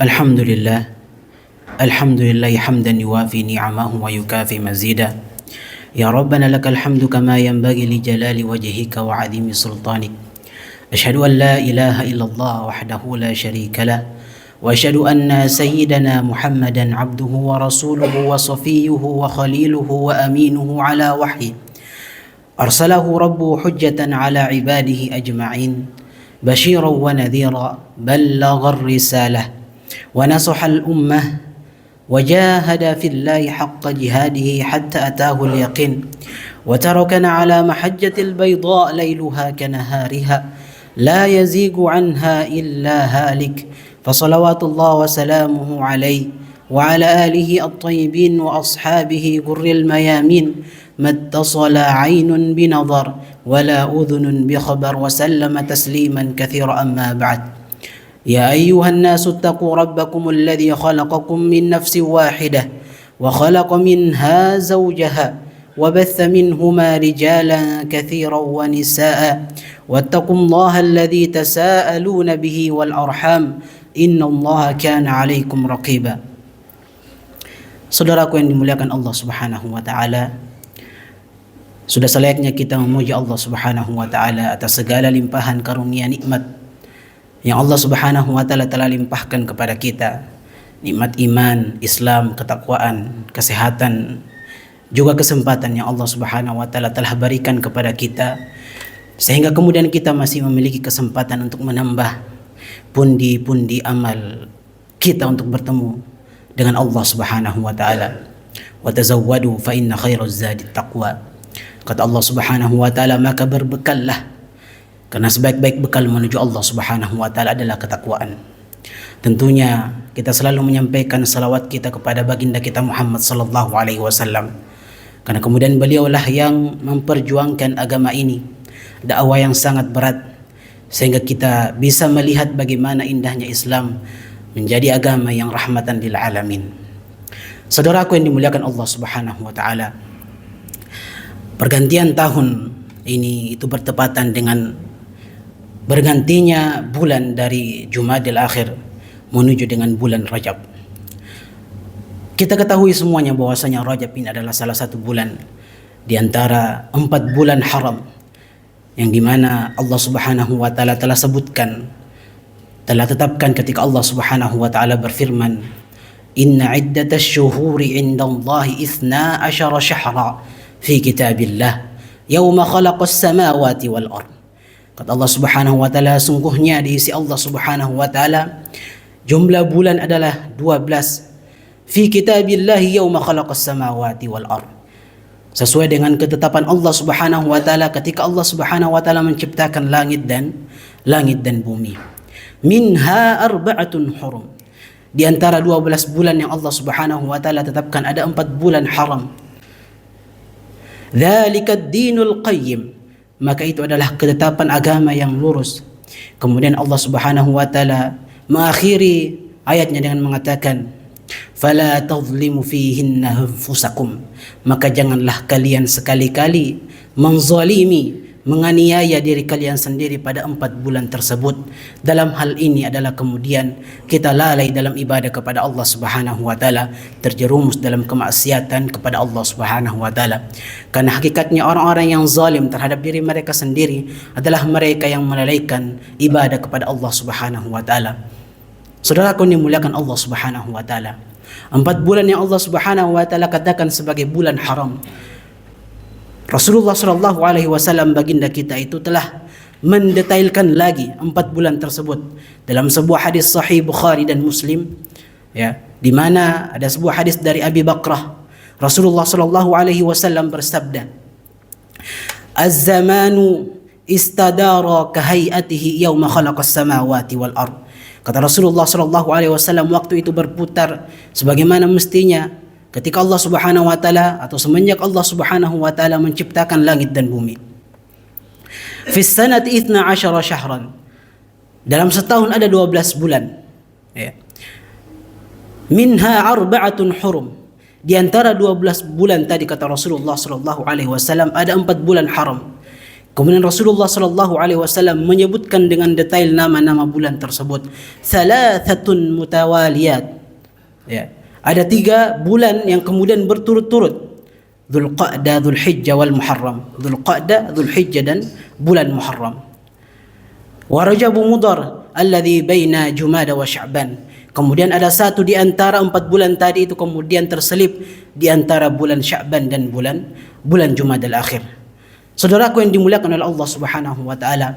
الحمد لله الحمد لله حمدا يوافي نعمه ويكافي مزيدا يا ربنا لك الحمد كما ينبغي لجلال وجهك وعظيم سلطانك أشهد أن لا إله إلا الله وحده لا شريك له وأشهد أن سيدنا محمدا عبده ورسوله وصفيه وخليله وأمينه على وحيه أرسله ربه حجة على عباده أجمعين بشيرا ونذيرا بلغ الرسالة ونصح الأمة وجاهد في الله حق جهاده حتى أتاه اليقين وتركنا على محجة البيضاء ليلها كنهارها لا يزيغ عنها إلا هالك فصلوات الله وسلامه عليه وعلى آله الطيبين وأصحابه غر الميامين ما اتصل عين بنظر ولا أذن بخبر وسلم تسليما كثيرا أما بعد يا أيها الناس اتقوا ربكم الذي خلقكم من نفس واحدة وخلق منها زوجها وبث منهما رجالا كثيرا ونساء واتقوا الله الذي تساءلون به والأرحام إن الله كان عليكم رقيبا. Saudaraku yang dimuliakan Allah Subhanahu wa taala, sudah selayaknya kita memuji Allah Subhanahu wa taala atas segala limpahan karunia nikmat yang Allah Subhanahu wa taala telah limpahkan kepada kita. Nikmat iman, Islam, ketakwaan, kesehatan, juga kesempatan yang Allah Subhanahu wa taala telah berikan kepada kita, sehingga kemudian kita masih memiliki kesempatan untuk menambah pundi-pundi amal kita untuk bertemu dengan Allah Subhanahu wa taala. Wa tazawwadu fa inna khairaz zadi taqwa. Kata Allah Subhanahu wa taala, maka berbekallah, karena sebaik-baik bekal menuju Allah Subhanahu wa taala adalah ketakwaan. Tentunya kita selalu menyampaikan salawat kita kepada baginda kita Muhammad sallallahu alaihi wasallam, karena kemudian beliaulah yang memperjuangkan agama ini, dakwah yang sangat berat, sehingga kita bisa melihat bagaimana indahnya Islam menjadi agama yang rahmatan lil alamin. Saudaraku yang dimuliakan Allah Subhanahu wa taala, pergantian tahun ini itu bertepatan dengan bergantinya bulan dari Jumadil Akhir menuju dengan bulan Rajab. Kita ketahui semuanya bahwasanya Rajab ini adalah salah satu bulan di antara 4 bulan haram yang dimana Allah Subhanahu wa taala telah sebutkan, telah tetapkan ketika Allah Subhanahu wa taala berfirman, inna iddatash syuhuri indallahi 12 syahra fi kitabillah yauma khalaqas samawati wal ard. Kata Allah Subhanahu wa taala, sungguhnya di sisi Allah Subhanahu wa taala jumlah bulan adalah 12 fi kitabillah yauma khalaqas samawati wal ard, sesuai dengan ketetapan Allah Subhanahu wa taala ketika Allah Subhanahu wa taala menciptakan langit dan bumi. Minha arba'atun hurum, di antara 12 bulan yang Allah Subhanahu wa taala tetapkan ada 4 bulan haram. Dzalikad dinul qayyim, maka itu adalah ketetapan agama yang lurus. Kemudian Allah Subhanahu wa taala mengakhiri ayatnya dengan mengatakan, fala tadhlimu fihinna anfusakum, maka janganlah kalian sekali-kali menzalimi, menganiaya diri kalian sendiri pada 4 bulan tersebut. Dalam hal ini adalah kemudian kita lalai dalam ibadah kepada Allah Subhanahu wa taala, terjerumus dalam kemaksiatan kepada Allah Subhanahu wa taala. Karena hakikatnya orang-orang yang zalim terhadap diri mereka sendiri adalah mereka yang melalaikan ibadah kepada Allah Subhanahu wa taala. Saudaraku yang dimuliakan Allah Subhanahu wa taala, 4 bulan yang Allah Subhanahu wa taala katakan sebagai bulan haram, Rasulullah sallallahu alaihi wasallam baginda kita itu telah mendetailkan lagi 4 bulan tersebut dalam sebuah hadis sahih Bukhari dan Muslim, ya, di mana ada sebuah hadis dari Abi Bakrah. Rasulullah sallallahu alaihi wasallam bersabda, "Az-zamanu istadara kahayatihi yauma khalaqas samawati wal ard." Kata Rasulullah sallallahu alaihi wasallam, waktu itu berputar sebagaimana mestinya ketika Allah Subhanahu wa taala atau semenjak Allah Subhanahu wa taala menciptakan langit dan bumi. Fi sanati 12 syahran, dalam setahun ada 12 bulan, ya. Minha arba'atun hurum, di antara 12 bulan tadi kata Rasulullah sallallahu alaihi wasallam ada 4 bulan haram. Kemudian Rasulullah sallallahu alaihi wasallam menyebutkan dengan detail nama-nama bulan tersebut. Thalathatun mutawaliyat. Ya. Ada 3 bulan yang kemudian berturut-turut. Dzulqa'dah, Dzulhijjah wal Muharram. Dzulqa'dah, Dzulhijjah dan bulan Muharram. Wa Rajab Mudhar alladhi baina Jumada wa Sya'ban. Kemudian ada satu di antara 4 bulan tadi itu kemudian terselip di antara bulan Sya'ban dan bulan Jumadal Akhir. Saudaraku yang dimuliakan oleh Allah Subhanahu wa taala,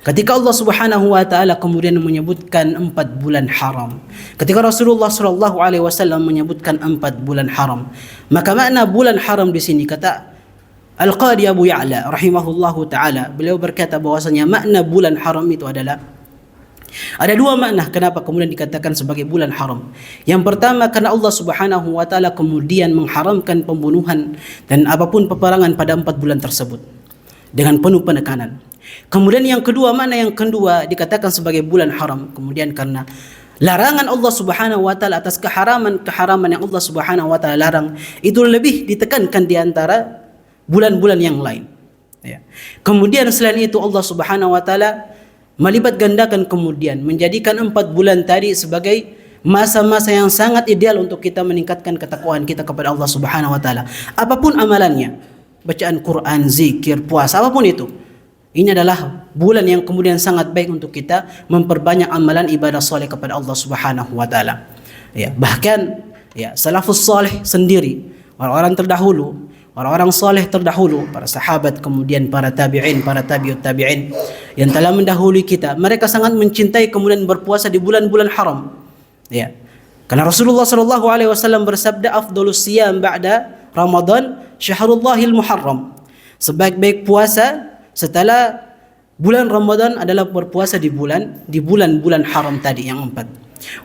ketika Allah Subhanahu wa taala kemudian menyebutkan 4 bulan haram, ketika Rasulullah sallallahu alaihi wasallam menyebutkan 4 bulan haram, maka makna bulan haram di sini kata Al-Qadi Abu Ya'la rahimahullahu taala, beliau berkata bahwasanya makna bulan haram itu adalah ada 2 makna kenapa kemudian dikatakan sebagai bulan haram. Yang pertama karena Allah Subhanahu wa taala kemudian mengharamkan pembunuhan dan apapun peperangan pada 4 bulan tersebut dengan penuh penekanan. Kemudian yang kedua, makna yang kedua dikatakan sebagai bulan haram kemudian karena larangan Allah Subhanahu wa taala atas keharaman yang Allah Subhanahu wa taala larang itu lebih ditekankan di antara bulan-bulan yang lain. Ya. Kemudian selain itu Allah Subhanahu wa taala melipat gandakan kemudian menjadikan 4 bulan tadi sebagai masa-masa yang sangat ideal untuk kita meningkatkan ketakwaan kita kepada Allah Subhanahu wa taala. Apapun amalannya, bacaan Quran, zikir, puasa, apapun itu. Ini adalah bulan yang kemudian sangat baik untuk kita memperbanyak amalan ibadah soleh kepada Allah Subhanahu wa taala. Ya, bahkan ya salafus saleh sendiri, orang-orang terdahulu, orang-orang soleh terdahulu, para sahabat, kemudian para tabi'in, para tabi'ut tabi'in yang telah mendahului kita, mereka sangat mencintai kemudian berpuasa di bulan-bulan haram. Ya. Karena Rasulullah sallallahu alaihi wasallam bersabda, "Afdhalus siyam ba'da Ramadan syahrullahil muharram." Sebaik-baik puasa setelah bulan Ramadan adalah berpuasa di bulan-bulan haram tadi yang 4.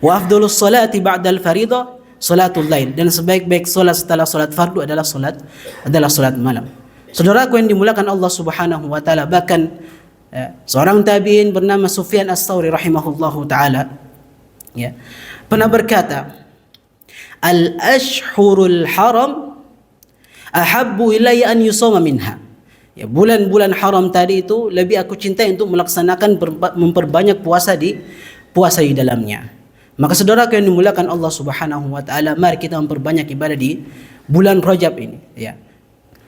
Wa afdhalus salati ba'dal fariḍah salatul lail, dan sebaik-baik solat setelah solat fardu adalah solat malam. Saudaraku yang dimuliakan Allah Subhanahu wa taala, bahkan seorang tabi'in bernama Sufyan Ats-Tsauri rahimahullahu taala pernah berkata, "Al-ashhurul haram ahabbu ilayya an yusama minha." Ya, bulan-bulan haram tadi itu lebih aku cintai untuk melaksanakan memperbanyak puasa di dalamnya. Maka saudaraku yang dimuliakan Allah Subhanahu wa taala, mari kita memperbanyak ibadah di bulan Rajab ini, ya.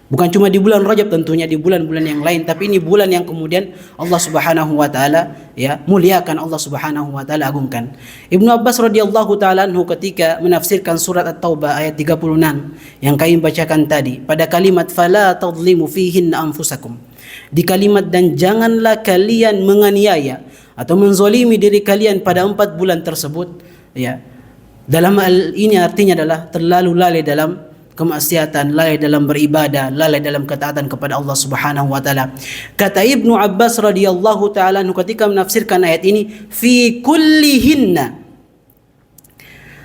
Bukan cuma di bulan Rajab, tentunya di bulan-bulan yang lain, tapi ini bulan yang kemudian Allah Subhanahu wa taala ya muliakan, Allah Subhanahu wa taala agungkan. Ibnu Abbas radhiyallahu taala anhu ketika menafsirkan surat At-Taubah ayat 36 yang kami bacakan tadi pada kalimat fala tadhlimu fihinna anfusakum, di kalimat dan janganlah kalian menganiaya atau menzalimi diri kalian pada 4 bulan tersebut, ya. Dalam hal ini artinya adalah terlalu lalai dalam kemaksiatan, lalai dalam beribadah, lalai dalam ketaatan kepada Allah Subhanahu wa taala. Kata Ibnu Abbas radhiyallahu taala ketika menafsirkan ayat ini, fi kullihinna,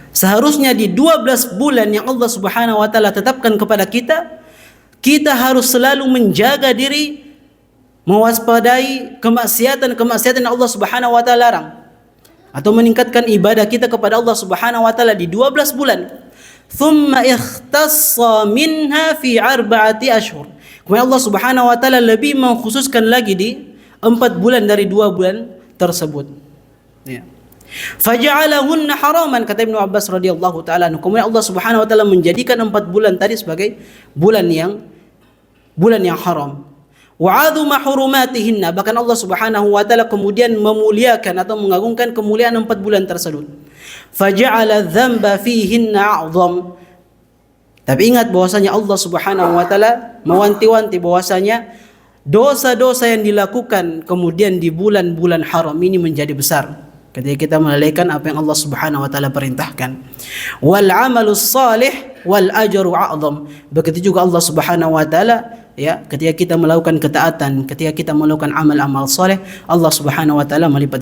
seharusnya di 12 bulan yang Allah Subhanahu wa taala tetapkan kepada kita, kita harus selalu menjaga diri, mewaspadai kemaksiatan yang Allah Subhanahu wa taala larang, atau meningkatkan ibadah kita kepada Allah Subhanahu wa taala di 12 bulan. Thumma ikhtassa minha fi 4 ashhur. Kemudian Allah Subhanahu wa taala lebih mengkhususkan lagi di 4 bulan dari 2 bulan tersebut. Ya. Faja'alahunna haraman, kata Ibnu Abbas radhiyallahu taala. Kemudian Allah Subhanahu wa taala menjadikan 4 bulan tadi sebagai bulan yang haram. Wa'adhuma hurumatihinna, bahkan Allah Subhanahu wa taala kemudian memuliakan atau mengagungkan kemuliaan 4 bulan tersebut. Faja'ala dzamba fihinna a'zam. Tapi ingat bahwasanya Allah Subhanahu wa taala mewanti-wanti bahwasanya dosa-dosa yang dilakukan kemudian di bulan-bulan haram ini menjadi besar ketika kita melalaikan apa yang Allah Subhanahu wa taala perintahkan. Wal 'amalus shalih wal ajru a'zam. Begitu juga Allah Subhanahu wa taala, ya, ketika kita melakukan ketaatan, ketika kita melakukan amal-amal soleh, Allah Subhanahu wa taala melipat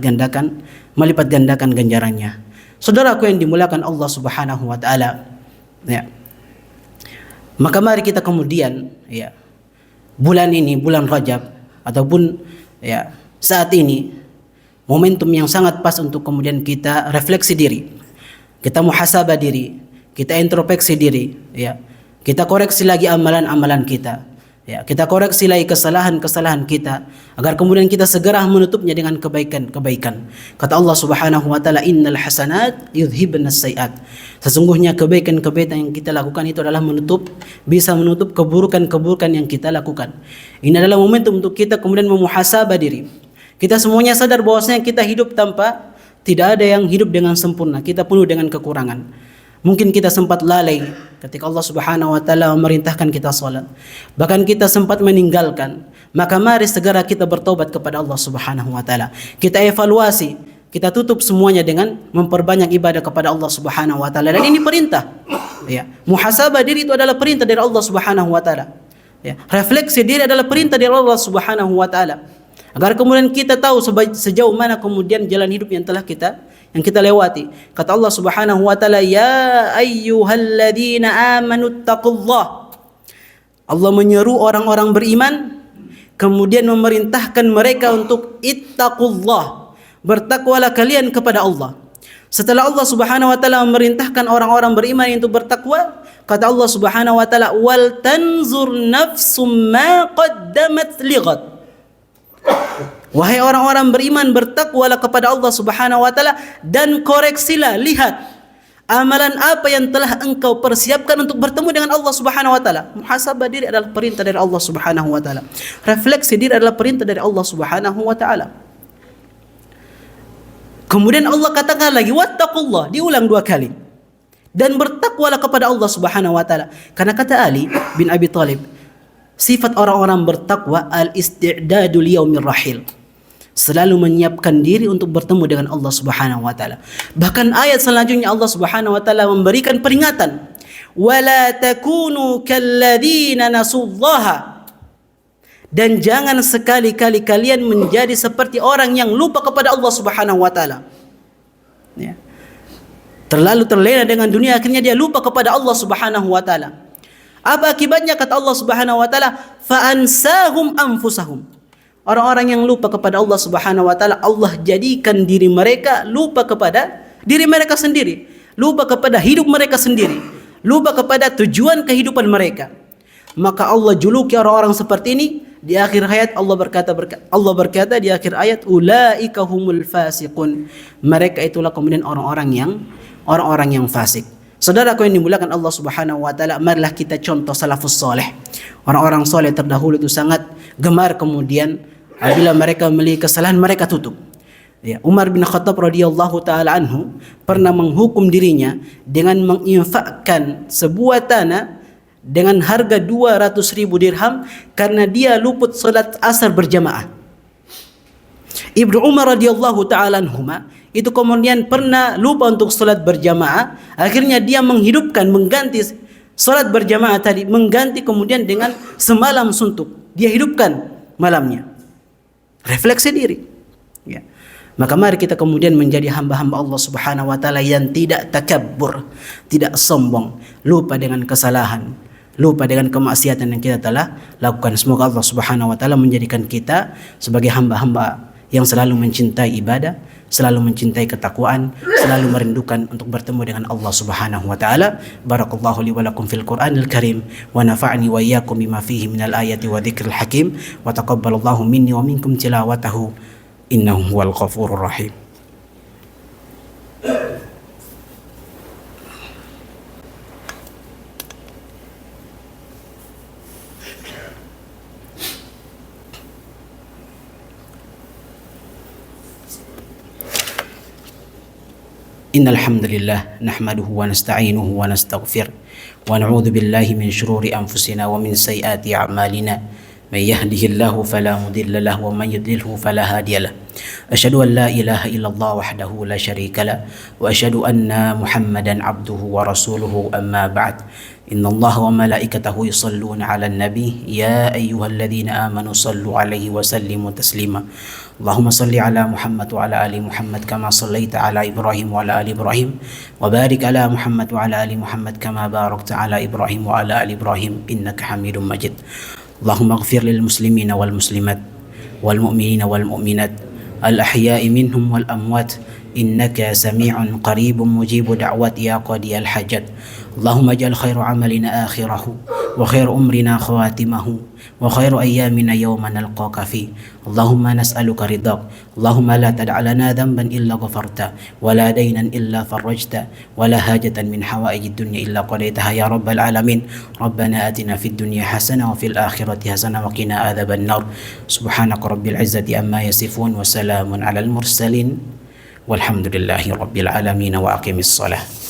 gandakan ganjarannya. Saudaraku yang dimuliakan Allah Subhanahu wa taala, ya. Maka mari kita kemudian, ya, bulan ini, bulan Rajab, ataupun ya saat ini momentum yang sangat pas untuk kemudian kita refleksi diri, kita muhasabah diri, kita introspeksi diri, ya. Kita koreksi lagi amalan-amalan kita. Ya, kita koreksi lagi kesalahan-kesalahan kita agar kemudian kita segera menutupnya dengan kebaikan-kebaikan. Kata Allah Subhanahu wa taala, "Innal hasanat yudhibnas sayiat." Sesungguhnya kebaikan-kebaikan yang kita lakukan itu adalah bisa menutup keburukan-keburukan yang kita lakukan. Ini adalah momentum untuk kita kemudian memuhasabah diri. Kita semuanya sadar bahwasanya kita hidup tidak ada yang hidup dengan sempurna. Kita penuh dengan kekurangan. Mungkin kita sempat lalai ketika Allah Subhanahu wa taala memerintahkan kita salat. Bahkan kita sempat meninggalkan. Maka mari segera kita bertobat kepada Allah Subhanahu wa taala. Kita evaluasi, kita tutup semuanya dengan memperbanyak ibadah kepada Allah Subhanahu wa taala. Dan ini perintah. Ya, muhasabah diri itu adalah perintah dari Allah Subhanahu wa taala. Ya, refleksi diri adalah perintah dari Allah Subhanahu wa taala. Agar kemudian kita tahu sejauh mana kemudian jalan hidup yang kita lewati. Kata Allah Subhanahu wa taala, "Ya ayyuhalladzina amanu taqullah." Allah menyeru orang-orang beriman, kemudian memerintahkan mereka untuk ittaqullah. Bertakwalah kalian kepada Allah. Setelah Allah Subhanahu wa taala memerintahkan orang-orang beriman untuk bertakwa, kata Allah Subhanahu wa taala, "Wal tanzur nafsum ma qaddamat lighad." Wahai orang-orang beriman, bertakwalah kepada Allah Subhanahu wa taala dan koreksilah, lihat amalan apa yang telah engkau persiapkan untuk bertemu dengan Allah Subhanahu wa taala. Muhasabah diri adalah perintah dari Allah Subhanahu wa taala. Refleksi diri adalah perintah dari Allah Subhanahu wa taala. Kemudian Allah katakan lagi, wattaqullah, diulang 2 kali. Dan bertakwalah kepada Allah Subhanahu wa taala. Karena kata Ali bin Abi Thalib, sifat orang-orang bertakwa al-isti'dadu liyaumir rahil. Selalu menyiapkan diri untuk bertemu dengan Allah Subhanahu wa taala. Bahkan ayat selanjutnya Allah Subhanahu wa taala memberikan peringatan, "Wala takunu kalladzina nasullaha." Dan jangan sekali-kali kalian menjadi seperti orang yang lupa kepada Allah Subhanahu wa taala. Ya. Terlalu terlena dengan dunia, akhirnya dia lupa kepada Allah Subhanahu wa taala. Apa akibatnya? Kata Allah Subhanahu wa taala, "Fa'ansahum anfusahum." Orang-orang yang lupa kepada Allah Subhanahu wa taala, Allah jadikan diri mereka lupa kepada diri mereka sendiri, lupa kepada hidup mereka sendiri, lupa kepada tujuan kehidupan mereka. Maka Allah juluki orang-orang seperti ini di akhir ayat. Allah berkata di akhir ayat, "Ulaika humul fasiqun." Mereka itulah kemudian orang-orang yang fasik. Saudaraku yang dimuliakan Allah Subhanahu wa taala, marilah kita contoh salafus saleh. Orang-orang soleh terdahulu itu sangat gemar kemudian apabila mereka memiliki kesalahan mereka tutup. Ya, Umar bin Khattab radhiyallahu taala anhu pernah menghukum dirinya dengan menginfakkan sebuah tanah dengan harga 200.000 dirham karena dia luput salat asar berjamaah. Ibnu Umar radhiyallahu taala anhuma itu kemudian pernah lupa untuk salat berjamaah, akhirnya dia mengganti salat berjamaah tadi, mengganti kemudian dengan semalam suntuk. Dia hidupkan malamnya. Refleksi diri. Ya. Maka mari kita kemudian menjadi hamba-hamba Allah Subhanahu wa taala yang tidak takabbur, tidak sombong, lupa dengan kesalahan, lupa dengan kemaksiatan yang kita telah lakukan. Semoga Allah Subhanahu wa taala menjadikan kita sebagai hamba-hamba yang selalu mencintai ibadah, selalu mencintai ketakwaan, selalu merindukan untuk bertemu dengan Allah Subhanahu wa taala. Barakallahu li wa lakum fil Qur'anil Karim wa nafa'ani wa iyyakum bima fihi minal ayati wa dzikril hakim wa taqabbalallahu minni wa minkum tilawatahu innahu huwal ghafurur rahim. Innal hamdalillah nahmaduhu wa nasta'inuhu wa nastaghfir wa na'udzu billahi min shururi anfusina wa min sayyiati a'malina. May yahdihillahu fala mudilla lahu wa may yudlilhu fala hadiya lahu. Asyhadu an la ilaha illallah wahdahu la syarika lahu wa asyhadu anna Muhammadan abduhu wa rasuluhu, amma ba'd. Innallaha wa malaikatahu yusalluna 'alan nabi ya ayyuhalladzina amanu sallu 'alaihi wa sallimu taslima. Allahumma salli ala Muhammad wa ala ali Muhammad kama sallaita ala Ibrahim wa ala ali Ibrahim wa barik ala Muhammad wa ala ali Muhammad kama barakta ala Ibrahim wa ala ali Ibrahim innaka Hamidum Majid. Allahumma ighfir lil muslimina wal muslimat wal mu'minina wal mu'minat al ahya'i minhum wal amwat innaka sami'un qaribun mujibu da'wat ya qadiyal hajat. Allahumma ij'al khairu amalina akhirahu وخير أمرنا خواتمه وخير أيامنا يوم نلقاك فيه. اللهم نسألك رضاك. اللهم لا تدع لنا ذنبا إلا غفرته ولا دينا إلا فرجته ولا حاجة من حوائج الدنيا إلا قضيتها يا رب العالمين. ربنا آتنا في الدنيا حسنة وفي الآخرة حسنة وقنا عذاب النار. سبحانك رب العزة عما يصفون وسلام على المرسلين والحمد لله رب العالمين وأقم الصلاة.